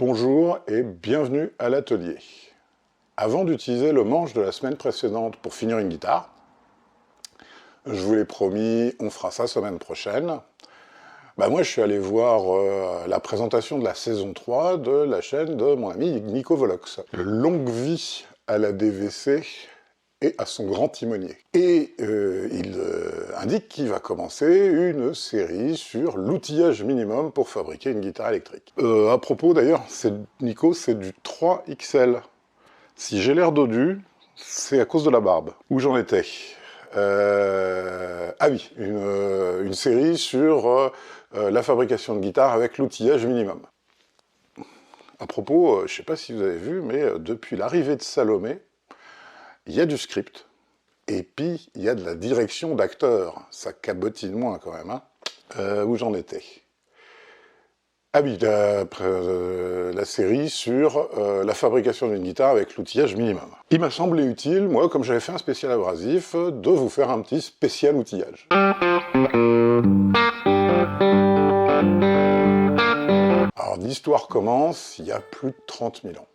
Bonjour et bienvenue à l'atelier. Avant d'utiliser le manche de la semaine précédente pour finir une guitare, je vous l'ai promis, on fera ça semaine prochaine. Moi je suis allé voir la présentation de la saison 3 de la chaîne de mon ami Nico Volox. Longue vie à la DVC et à son grand timonier. Et il indique qu'il va commencer une série sur l'outillage minimum pour fabriquer une guitare électrique. À propos d'ailleurs, Nico, c'est du 3XL. Si j'ai l'air dodu, c'est à cause de la barbe. Où j'en étais Ah oui, une série sur la fabrication de guitare avec l'outillage minimum. À propos, je ne sais pas si vous avez vu, mais depuis l'arrivée de Salomé, il y a du script, et puis il y a de la direction d'acteur. Ça cabotine moins quand même, hein. Où j'en étais? Ah oui, la série sur la fabrication d'une guitare avec l'outillage minimum. Il m'a semblé utile, moi, comme j'avais fait un spécial abrasif, de vous faire un petit spécial outillage. Alors l'histoire commence il y a plus de 30 000 ans.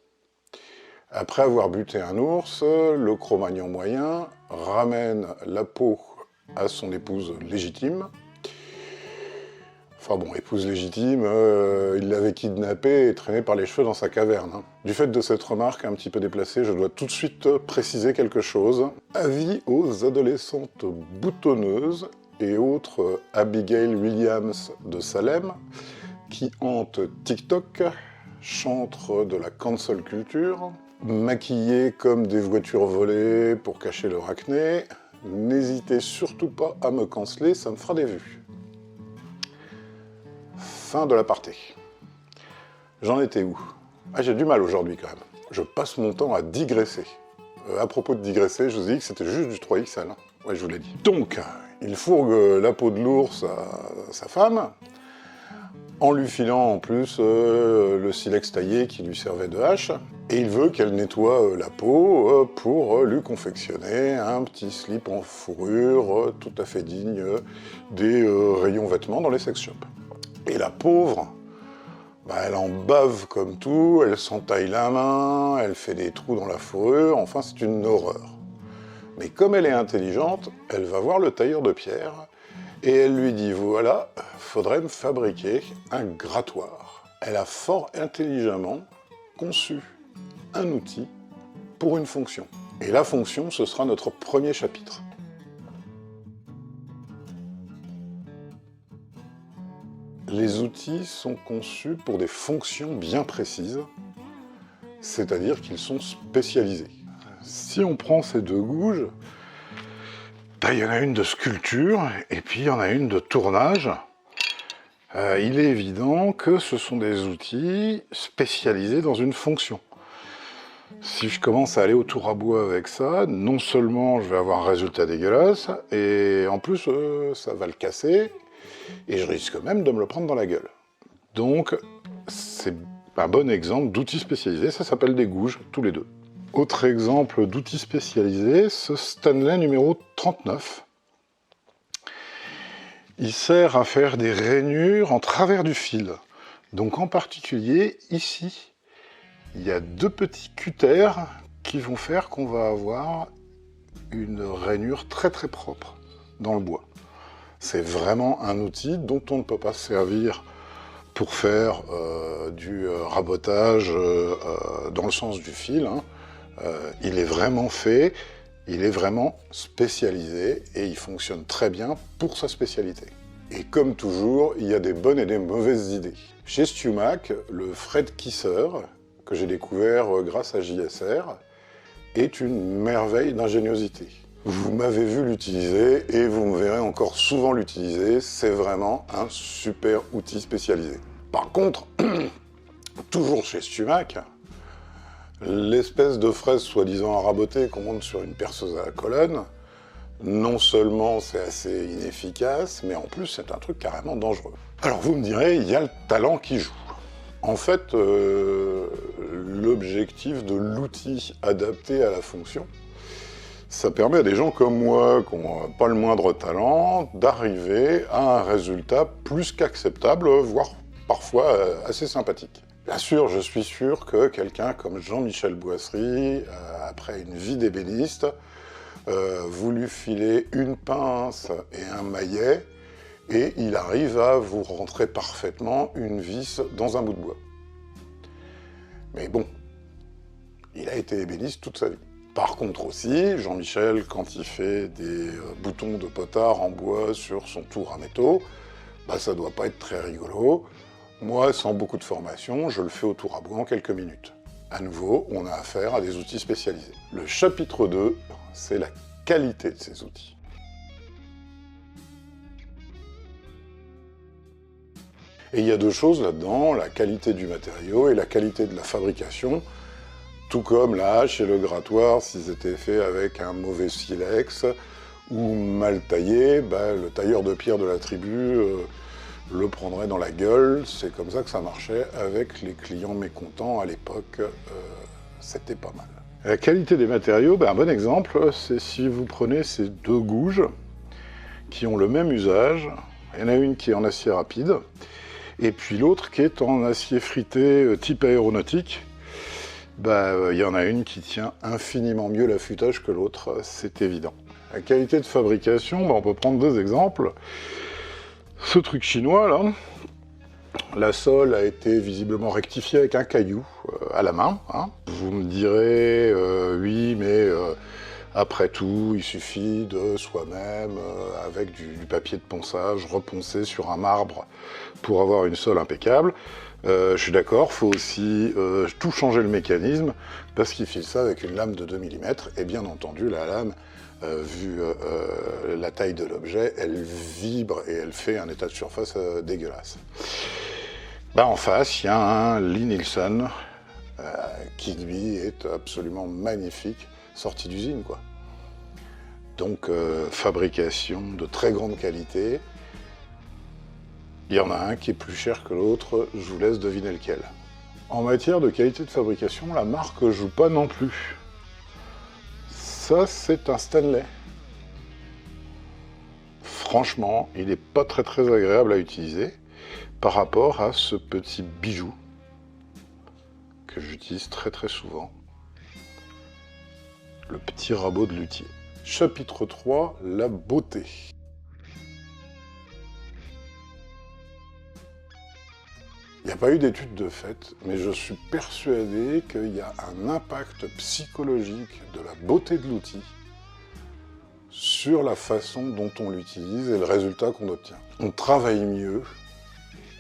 Après avoir buté un ours, le Cro-Magnon moyen ramène la peau à son épouse légitime. Enfin bon, épouse légitime, il l'avait kidnappée et traînée par les cheveux dans sa caverne. Hein. Du fait de cette remarque un petit peu déplacée, je dois tout de suite préciser quelque chose. Avis aux adolescentes boutonneuses et autres Abigail Williams de Salem, qui hantent TikTok, chantres de la cancel culture, maquillés comme des voitures volées pour cacher leur acné, n'hésitez surtout pas à me canceler, ça me fera des vues. Fin de l'aparté. J'en étais où? Ah, j'ai du mal aujourd'hui quand même. Je passe mon temps à digresser. À propos de digresser, je vous ai dit que c'était juste du 3XL. Hein. Ouais, je vous l'ai dit. Donc, il fourgue la peau de l'ours à sa femme, en lui filant en plus le silex taillé qui lui servait de hache, et il veut qu'elle nettoie la peau pour lui confectionner un petit slip en fourrure tout à fait digne des rayons vêtements dans les sex shops. Et la pauvre, elle en bave comme tout, elle s'entaille la main, elle fait des trous dans la fourrure, enfin c'est une horreur. Mais comme elle est intelligente, elle va voir le tailleur de pierre, et elle lui dit, voilà, faudrait me fabriquer un grattoir. Elle a fort intelligemment conçu un outil pour une fonction. Et la fonction, ce sera notre premier chapitre. Les outils sont conçus pour des fonctions bien précises, c'est-à-dire qu'ils sont spécialisés. Si on prend ces deux gouges, il y en a une de sculpture, et puis il y en a une de tournage. Il est évident que ce sont des outils spécialisés dans une fonction. Si je commence à aller au tour à bois avec ça, non seulement je vais avoir un résultat dégueulasse, et en plus ça va le casser, et je risque même de me le prendre dans la gueule. Donc c'est un bon exemple d'outils spécialisés, ça s'appelle des gouges, tous les deux. Autre exemple d'outils spécialisés, ce Stanley numéro 39. Il sert à faire des rainures en travers du fil. Donc en particulier, ici, il y a deux petits cutters qui vont faire qu'on va avoir une rainure très très propre dans le bois. C'est vraiment un outil dont on ne peut pas se servir pour faire du rabotage dans le sens du fil. Hein. Il est vraiment fait, il est vraiment spécialisé et il fonctionne très bien pour sa spécialité. Et comme toujours, il y a des bonnes et des mauvaises idées. Chez StewMac, le Fred Kisser, que j'ai découvert grâce à JSR, est une merveille d'ingéniosité. Vous m'avez vu l'utiliser et vous me verrez encore souvent l'utiliser, c'est vraiment un super outil spécialisé. Par contre, toujours chez StewMac, l'espèce de fraise soi-disant rabotée qu'on monte sur une perceuse à la colonne, non seulement c'est assez inefficace, mais en plus c'est un truc carrément dangereux. Alors vous me direz, il y a le talent qui joue. En fait, l'objectif de l'outil adapté à la fonction, ça permet à des gens comme moi, qui n'ont pas le moindre talent, d'arriver à un résultat plus qu'acceptable, voire parfois assez sympathique. Bien sûr, je suis sûr que quelqu'un comme Jean-Michel Boissry, après une vie d'ébéniste, vous filer une pince et un maillet, et il arrive à vous rentrer parfaitement une vis dans un bout de bois. Mais bon, il a été ébéniste toute sa vie. Par contre aussi, Jean-Michel, quand il fait des boutons de potard en bois sur son tour à métaux, bah ça doit pas être très rigolo. Moi, sans beaucoup de formation, je le fais au tour à bois en quelques minutes. À nouveau, on a affaire à des outils spécialisés. Le chapitre 2, c'est la qualité de ces outils. Et il y a deux choses là-dedans, la qualité du matériau et la qualité de la fabrication, tout comme la hache et le grattoir, s'ils étaient faits avec un mauvais silex ou mal taillé, bah, le tailleur de pierre de la tribu le prendrait dans la gueule. C'est comme ça que ça marchait avec les clients mécontents à l'époque, c'était pas mal. La qualité des matériaux, un bon exemple, c'est si vous prenez ces deux gouges qui ont le même usage. Il y en a une qui est en acier rapide, et puis l'autre qui est en acier frité type aéronautique. Il y en a une qui tient infiniment mieux l'affûtage que l'autre, c'est évident. La qualité de fabrication, on peut prendre deux exemples. Ce truc chinois là, la sole a été visiblement rectifiée avec un caillou à la main. Hein. Vous me direz, oui, mais après tout, il suffit de soi-même, avec du papier de ponçage, reponcer sur un marbre pour avoir une sole impeccable. Je suis d'accord, il faut aussi tout changer le mécanisme, parce qu'il file ça avec une lame de 2 mm, et bien entendu, la lame, vu la taille de l'objet, elle vibre et elle fait un état de surface dégueulasse. En face, il y a un Lee Nielsen, qui lui est absolument magnifique, sorti d'usine, quoi. Donc, fabrication de très grande qualité. Il y en a un qui est plus cher que l'autre, je vous laisse deviner lequel. En matière de qualité de fabrication, la marque joue pas non plus. Ça, c'est un Stanley. Franchement, il n'est pas très agréable à utiliser par rapport à ce petit bijou que j'utilise très souvent. Le petit rabot de luthier. Chapitre 3, la beauté. Il n'y a pas eu d'études de fait, mais je suis persuadé qu'il y a un impact psychologique de la beauté de l'outil sur la façon dont on l'utilise et le résultat qu'on obtient. On travaille mieux,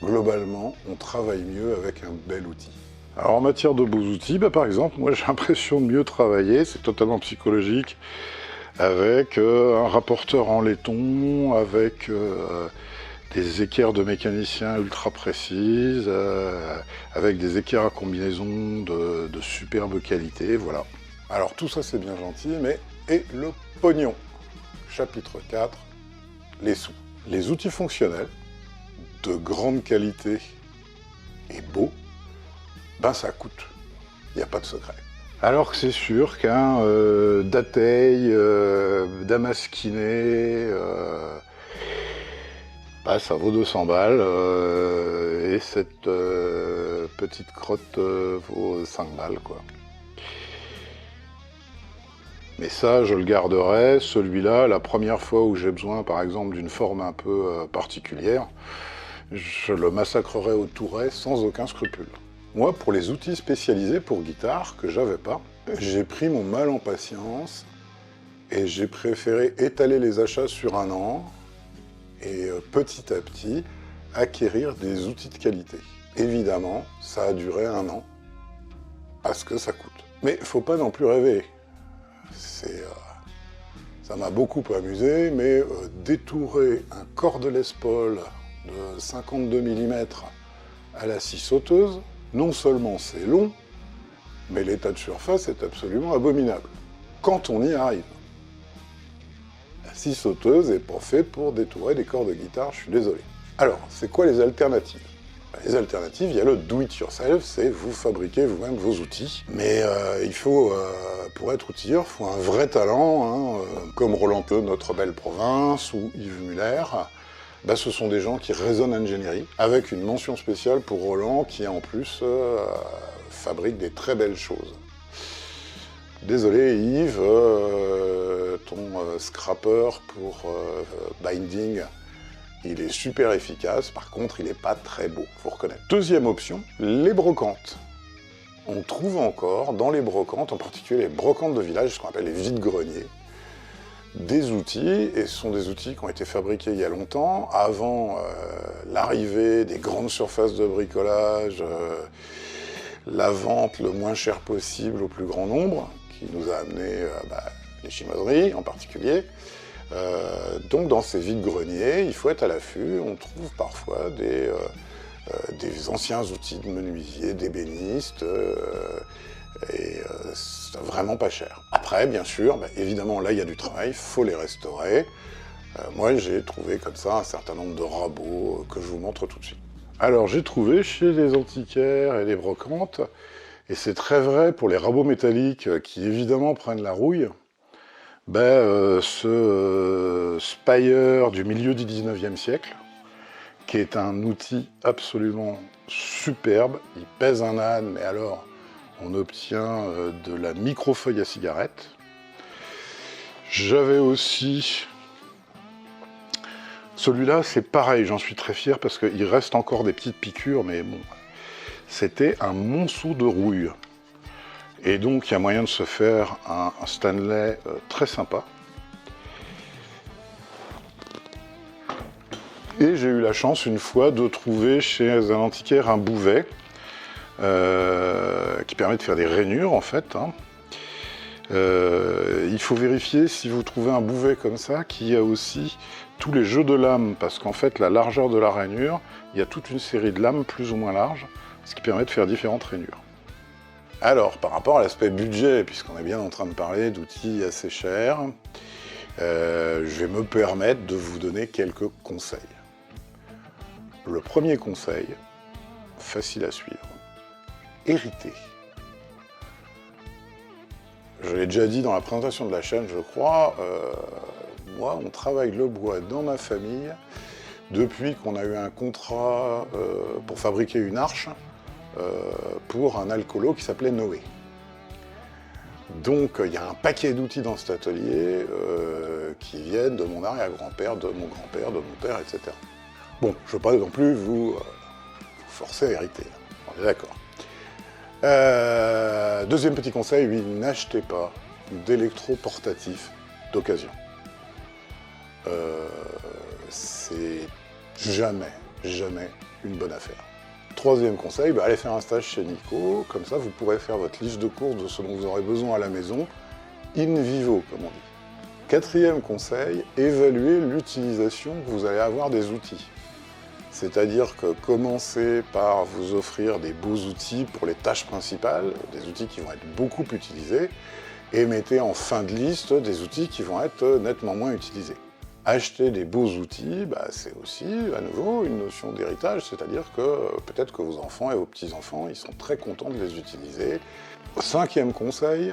globalement, on travaille mieux avec un bel outil. Alors en matière de beaux outils, par exemple, moi j'ai l'impression de mieux travailler, c'est totalement psychologique, avec un rapporteur en laiton, avec des équerres de mécaniciens ultra précises, avec des équerres à combinaison de superbe qualité, voilà. Alors tout ça c'est bien gentil, mais et le pognon? Chapitre 4, les sous. Les outils fonctionnels, de grande qualité et beaux, ça coûte. Il n'y a pas de secret. Alors que c'est sûr qu'un Datei damasquiné, ça vaut 200 balles, et cette petite crotte vaut 5 balles, quoi. Mais ça, je le garderai. Celui-là, la première fois où j'ai besoin, par exemple, d'une forme un peu particulière, je le massacrerai au touret sans aucun scrupule. Moi, pour les outils spécialisés pour guitare, que j'avais pas, j'ai pris mon mal en patience et j'ai préféré étaler les achats sur un an et petit à petit acquérir des outils de qualité. Évidemment, ça a duré un an, parce que ça coûte. Mais faut pas non plus rêver. Ça m'a beaucoup amusé, mais détourer un corps de Les Paul de 52 mm à la scie sauteuse, non seulement c'est long, mais l'état de surface est absolument abominable. Quand on y arrive. La scie sauteuse n'est pas faite pour détourer des corps de guitare, je suis désolé. Alors, c'est quoi les alternatives? Les alternatives, il y a le do-it-yourself, c'est vous fabriquez vous-même vos outils. Mais il faut, pour être outilleur, il faut un vrai talent, comme Roland Peu, Notre Belle Province, ou Yves Muller. bah, ce sont des gens qui raisonnent ingénierie, avec une mention spéciale pour Roland, qui en plus fabrique des très belles choses. Désolé Yves, ton scrapper pour binding, il est super efficace, par contre il n'est pas très beau, faut reconnaître. Deuxième option, les brocantes. On trouve encore dans les brocantes, en particulier les brocantes de village, ce qu'on appelle les vide-greniers, des outils, et ce sont des outils qui ont été fabriqués il y a longtemps, avant l'arrivée des grandes surfaces de bricolage, la vente le moins cher possible au plus grand nombre, qui nous a amené les chinoiseries en particulier. Donc dans ces vide-greniers, il faut être à l'affût, on trouve parfois des anciens outils de menuisier, d'ébénistes, et c'est vraiment pas cher. Après, bien sûr, évidemment, là, il y a du travail, il faut les restaurer. Moi, j'ai trouvé comme ça un certain nombre de rabots que je vous montre tout de suite. Alors, j'ai trouvé chez les antiquaires et les brocantes, et c'est très vrai pour les rabots métalliques qui, évidemment, prennent la rouille, ce Spire du milieu du 19e siècle, qui est un outil absolument superbe. Il pèse un âne, mais alors on obtient de la micro-feuille à cigarette. J'avais aussi... Celui-là, c'est pareil, j'en suis très fier parce qu'il reste encore des petites piqûres, mais bon, c'était un monceau de rouille. Et donc, il y a moyen de se faire un Stanley très sympa. Et j'ai eu la chance, une fois, de trouver chez un antiquaire un bouvet qui permet de faire des rainures, en fait. Il faut vérifier, si vous trouvez un bouvet comme ça, qu'il y a aussi tous les jeux de lames, parce qu'en fait, la largeur de la rainure, il y a toute une série de lames plus ou moins larges, ce qui permet de faire différentes rainures. Alors, par rapport à l'aspect budget, puisqu'on est bien en train de parler d'outils assez chers, je vais me permettre de vous donner quelques conseils. Le premier conseil, facile à suivre, hériter. Je l'ai déjà dit dans la présentation de la chaîne, je crois, moi, on travaille le bois dans ma famille depuis qu'on a eu un contrat pour fabriquer une arche pour un alcoolo qui s'appelait Noé. Donc il y a un paquet d'outils dans cet atelier qui viennent de mon arrière-grand-père, de mon grand-père, de mon père, etc. Bon, je ne veux pas non plus vous forcer à hériter, on est d'accord. Deuxième petit conseil, oui, n'achetez pas d'électroportatif d'occasion. C'est jamais une bonne affaire. Troisième conseil, allez faire un stage chez Nico, comme ça vous pourrez faire votre liste de courses de ce dont vous aurez besoin à la maison, in vivo, comme on dit. Quatrième conseil, évaluez l'utilisation que vous allez avoir des outils. C'est-à-dire que commencez par vous offrir des beaux outils pour les tâches principales, des outils qui vont être beaucoup utilisés, et mettez en fin de liste des outils qui vont être nettement moins utilisés. Acheter des beaux outils, c'est aussi, à nouveau, une notion d'héritage, c'est-à-dire que peut-être que vos enfants et vos petits-enfants, ils sont très contents de les utiliser. Cinquième conseil,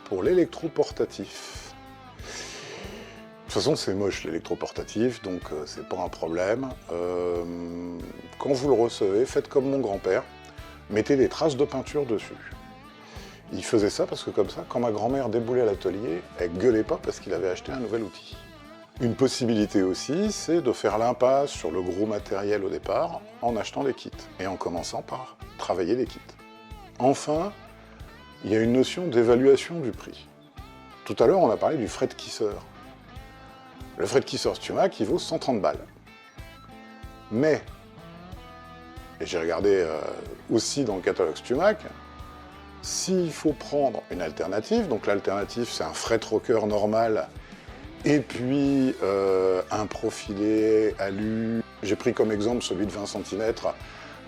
pour l'électroportatif. De toute façon, c'est moche l'électroportatif, donc c'est pas un problème. Quand vous le recevez, faites comme mon grand-père, mettez des traces de peinture dessus. Il faisait ça parce que comme ça, quand ma grand-mère déboulait à l'atelier, elle gueulait pas parce qu'il avait acheté un nouvel outil. Une possibilité aussi, c'est de faire l'impasse sur le gros matériel au départ en achetant des kits, et en commençant par travailler les kits. Enfin, il y a une notion d'évaluation du prix. Tout à l'heure, on a parlé du fret kisseur. Le fret kisseur Stumac, il vaut 130 balles. Mais, et j'ai regardé aussi dans le catalogue Stumac, s'il faut prendre une alternative, donc l'alternative c'est un fret rocker normal, et puis un profilé alu, j'ai pris comme exemple celui de 20 cm,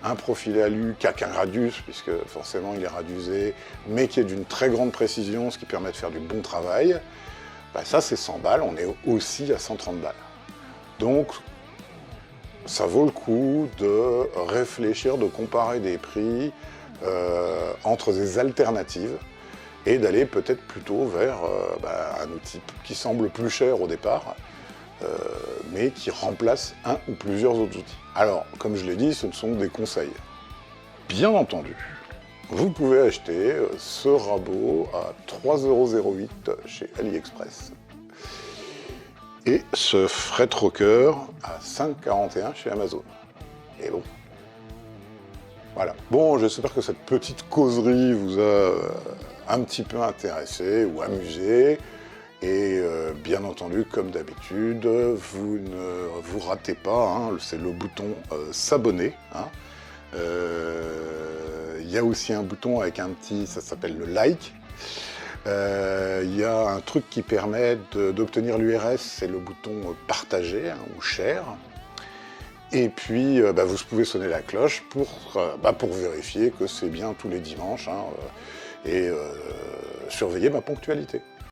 un profilé alu qui n'a qu'un radius, puisque forcément il est radiusé, mais qui est d'une très grande précision, ce qui permet de faire du bon travail, ça c'est 100 balles, on est aussi à 130 balles. Donc ça vaut le coup de réfléchir, de comparer des prix entre des alternatives, et d'aller peut-être plutôt vers un outil qui semble plus cher au départ, mais qui remplacent un ou plusieurs autres outils. Alors, comme je l'ai dit, ce sont des conseils. Bien entendu, vous pouvez acheter ce rabot à 3,08 € chez AliExpress. Et ce fret rocker à 5,41 € chez Amazon. Et bon. Voilà. Bon, j'espère que cette petite causerie vous a un petit peu intéressé ou amusé. Et bien entendu, comme d'habitude, vous ne vous ratez pas, hein, c'est le bouton s'abonner. Hein. Y a aussi un bouton avec un petit, ça s'appelle le like. Y a un truc qui permet d'obtenir l'URS, c'est le bouton partager, hein, ou share. Et puis, vous pouvez sonner la cloche pour vérifier que c'est bien tous les dimanches, hein, et surveiller ma ponctualité.